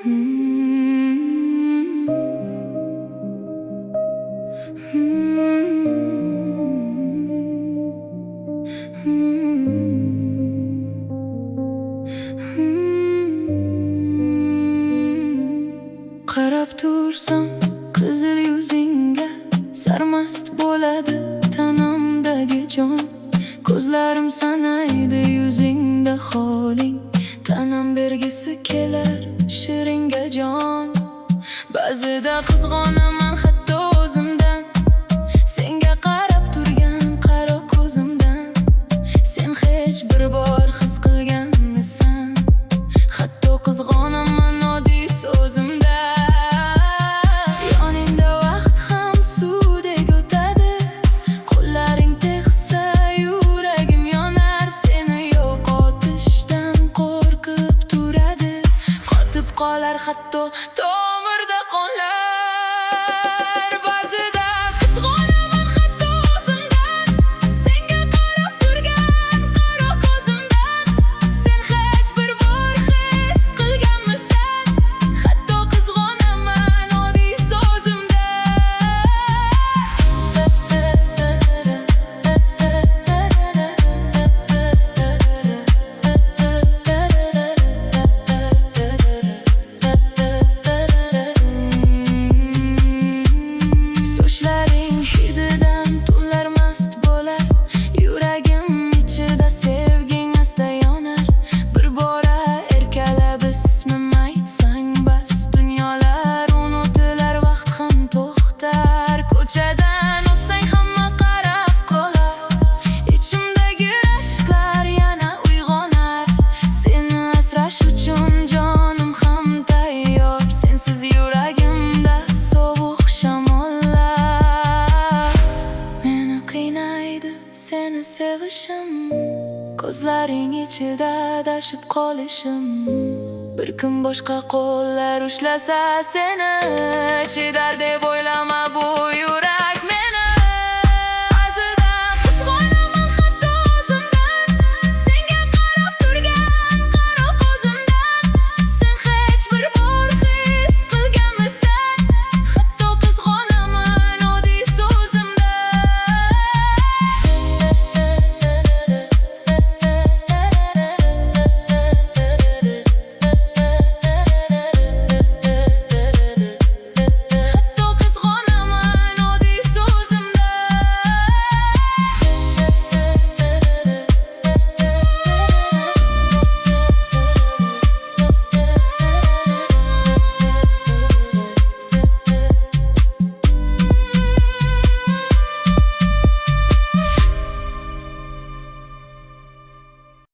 Qarab tursam qizil yuzingga, sarmast bo'ladi tanamdagi jon. Ko'zlarim sanaydi yuzingda holing, tanam bergisi kelar shiringa jon. Ba'zida qizg'onaman hatto o'zimdan, senga qarab turgan qaro ko'zimdan. Sen hech bir bor his qilganmisan? Hatto qizg'onaman oddiy so'zimda. Yoningda vaqt ham suvdek o'tadi, qo'llaring tegsa yuragim yonar. Seni yo'qotishdan qo'rqib turadi, qotib qolar hatto tomirda qonlar. Ba'zida qizg'onaman hatto o'zimdan, senga qarab turgan qaro ko'zimdan. Sen hech bir bor his qilganmisan? Hatto qizg'onaman oddiy so'zimda. Sochlaring hididan tunlar mast bo'lar, yuragim ichida sevging asta yonar. Bir bora erkalab ismim aytsang bas, dunyolar unutilar, vaqt ham to'xtar. Ko'chadan o'tsang hamma qarab qolar, ichimdagi rashklar yana uyg'onar. Seni asrash uchun jonim ham tayyor, sensiz yuragimda sovuq shamollar. Meni qiynaydi seni sevishim, ko'zlaring ichida adashib qolishim. Bir kun boshqa qo'llar ushlasa seni, chidar deb o'ylama bu yuragim.